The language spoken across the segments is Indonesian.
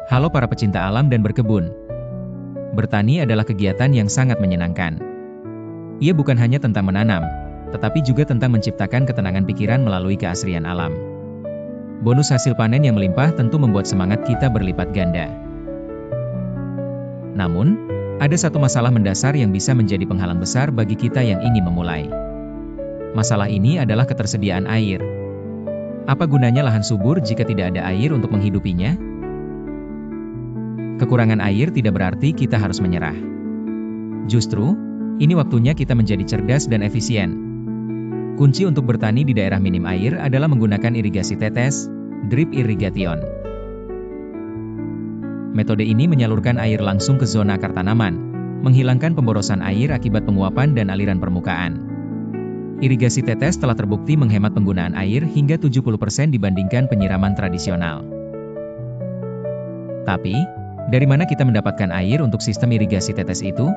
Halo para pecinta alam dan berkebun. Bertani adalah kegiatan yang sangat menyenangkan. Ia bukan hanya tentang menanam, tetapi juga tentang menciptakan ketenangan pikiran melalui keasrian alam. Bonus hasil panen yang melimpah tentu membuat semangat kita berlipat ganda. Namun, ada satu masalah mendasar yang bisa menjadi penghalang besar bagi kita yang ingin memulai. Masalah ini adalah ketersediaan air. Apa gunanya lahan subur jika tidak ada air untuk menghidupinya? Kekurangan air tidak berarti kita harus menyerah. Justru, ini waktunya kita menjadi cerdas dan efisien. Kunci untuk bertani di daerah minim air adalah menggunakan irigasi tetes, drip irrigation. Metode ini menyalurkan air langsung ke zona akar tanaman, menghilangkan pemborosan air akibat penguapan dan aliran permukaan. Irigasi tetes telah terbukti menghemat penggunaan air hingga 70% dibandingkan penyiraman tradisional. Tapi, dari mana kita mendapatkan air untuk sistem irigasi tetes itu?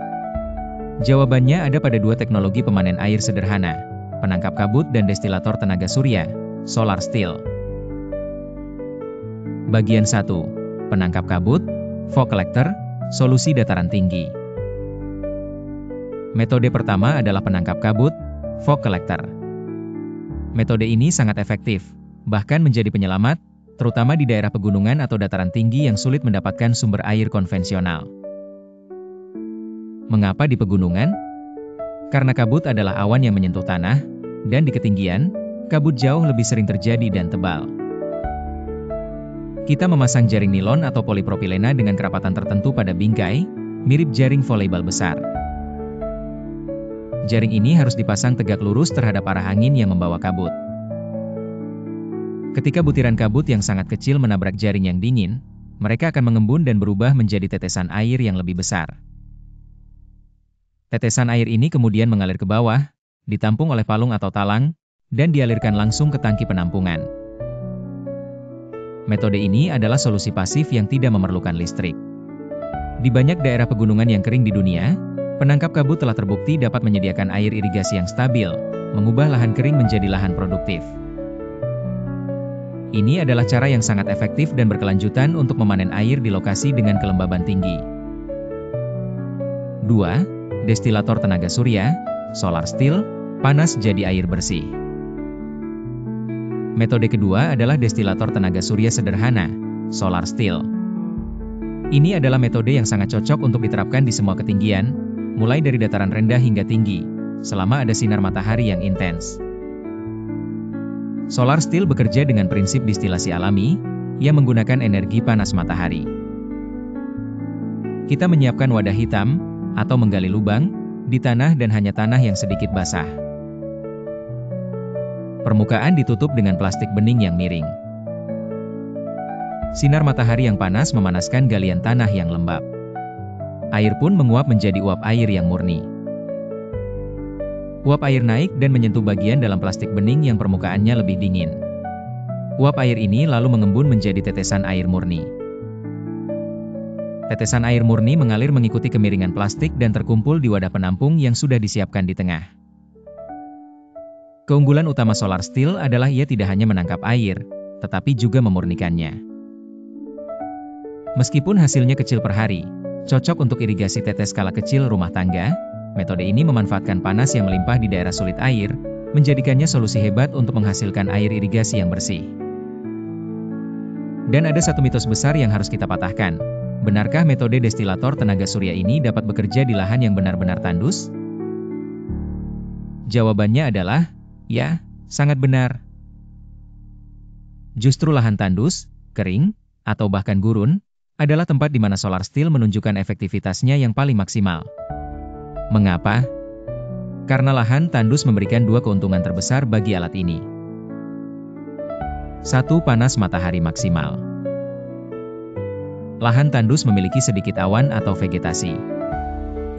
Jawabannya ada pada dua teknologi pemanen air sederhana, penangkap kabut dan destilator tenaga surya, solar still. Bagian 1. Penangkap kabut, fog collector, solusi dataran tinggi. Metode pertama adalah penangkap kabut, fog collector. Metode ini sangat efektif, bahkan menjadi penyelamat, terutama di daerah pegunungan atau dataran tinggi yang sulit mendapatkan sumber air konvensional. Mengapa di pegunungan? Karena kabut adalah awan yang menyentuh tanah, dan di ketinggian, kabut jauh lebih sering terjadi dan tebal. Kita memasang jaring nilon atau polipropilena dengan kerapatan tertentu pada bingkai, mirip jaring volleyball besar. Jaring ini harus dipasang tegak lurus terhadap arah angin yang membawa kabut. Ketika butiran kabut yang sangat kecil menabrak jaring yang dingin, mereka akan mengembun dan berubah menjadi tetesan air yang lebih besar. Tetesan air ini kemudian mengalir ke bawah, ditampung oleh palung atau talang, dan dialirkan langsung ke tangki penampungan. Metode ini adalah solusi pasif yang tidak memerlukan listrik. Di banyak daerah pegunungan yang kering di dunia, penangkap kabut telah terbukti dapat menyediakan air irigasi yang stabil, mengubah lahan kering menjadi lahan produktif. Ini adalah cara yang sangat efektif dan berkelanjutan untuk memanen air di lokasi dengan kelembaban tinggi. 2. Destilator tenaga surya, solar still, panas jadi air bersih. Metode kedua adalah destilator tenaga surya sederhana, solar still. Ini adalah metode yang sangat cocok untuk diterapkan di semua ketinggian, mulai dari dataran rendah hingga tinggi, selama ada sinar matahari yang intens. Solar still bekerja dengan prinsip distilasi alami, yang menggunakan energi panas matahari. Kita menyiapkan wadah hitam, atau menggali lubang, di tanah dan hanya tanah yang sedikit basah. Permukaan ditutup dengan plastik bening yang miring. Sinar matahari yang panas memanaskan galian tanah yang lembab. Air pun menguap menjadi uap air yang murni. Uap air naik dan menyentuh bagian dalam plastik bening yang permukaannya lebih dingin. Uap air ini lalu mengembun menjadi tetesan air murni. Tetesan air murni mengalir mengikuti kemiringan plastik dan terkumpul di wadah penampung yang sudah disiapkan di tengah. Keunggulan utama solar still adalah ia tidak hanya menangkap air, tetapi juga memurnikannya. Meskipun hasilnya kecil per hari, cocok untuk irigasi tetes skala kecil rumah tangga, metode ini memanfaatkan panas yang melimpah di daerah sulit air, menjadikannya solusi hebat untuk menghasilkan air irigasi yang bersih. Dan ada satu mitos besar yang harus kita patahkan. Benarkah metode destilator tenaga surya ini dapat bekerja di lahan yang benar-benar tandus? Jawabannya adalah, ya, sangat benar. Justru lahan tandus, kering, atau bahkan gurun, adalah tempat di mana solar still menunjukkan efektivitasnya yang paling maksimal. Mengapa? Karena lahan tandus memberikan dua keuntungan terbesar bagi alat ini. 1. Panas matahari maksimal. Lahan tandus memiliki sedikit awan atau vegetasi.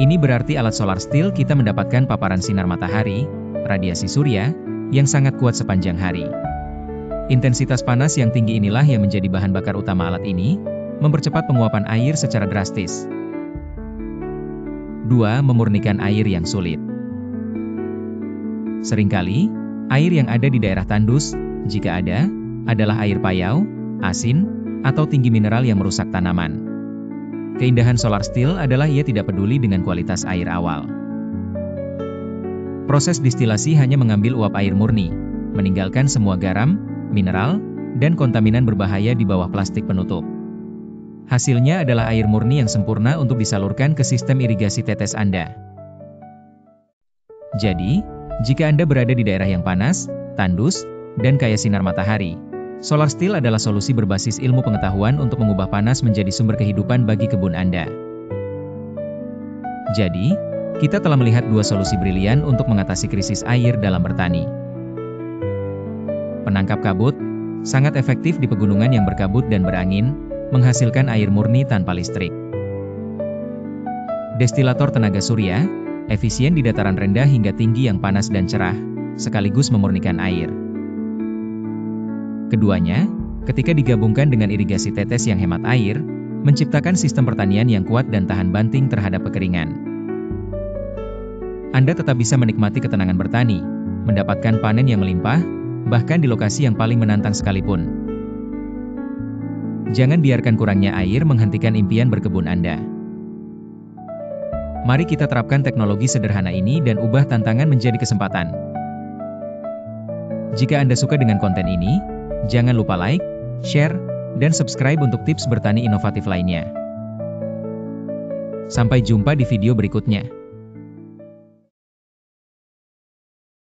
Ini berarti alat solar still kita mendapatkan paparan sinar matahari, radiasi surya, yang sangat kuat sepanjang hari. Intensitas panas yang tinggi inilah yang menjadi bahan bakar utama alat ini, mempercepat penguapan air secara drastis. 2. Memurnikan air yang sulit. Seringkali, air yang ada di daerah tandus, jika ada, adalah air payau, asin, atau tinggi mineral yang merusak tanaman. Keindahan solar still adalah ia tidak peduli dengan kualitas air awal. Proses distilasi hanya mengambil uap air murni, meninggalkan semua garam, mineral, dan kontaminan berbahaya di bawah plastik penutup. Hasilnya adalah air murni yang sempurna untuk disalurkan ke sistem irigasi tetes Anda. Jadi, jika Anda berada di daerah yang panas, tandus, dan kaya sinar matahari, solar still adalah solusi berbasis ilmu pengetahuan untuk mengubah panas menjadi sumber kehidupan bagi kebun Anda. Jadi, kita telah melihat dua solusi brilian untuk mengatasi krisis air dalam bertani. Penangkap kabut, sangat efektif di pegunungan yang berkabut dan berangin, menghasilkan air murni tanpa listrik. Destilator tenaga surya, efisien di dataran rendah hingga tinggi yang panas dan cerah, sekaligus memurnikan air. Keduanya, ketika digabungkan dengan irigasi tetes yang hemat air, menciptakan sistem pertanian yang kuat dan tahan banting terhadap kekeringan. Anda tetap bisa menikmati ketenangan bertani, mendapatkan panen yang melimpah, bahkan di lokasi yang paling menantang sekalipun. Jangan biarkan kurangnya air menghentikan impian berkebun Anda. Mari kita terapkan teknologi sederhana ini dan ubah tantangan menjadi kesempatan. Jika Anda suka dengan konten ini, jangan lupa like, share, dan subscribe untuk tips bertani inovatif lainnya. Sampai jumpa di video berikutnya.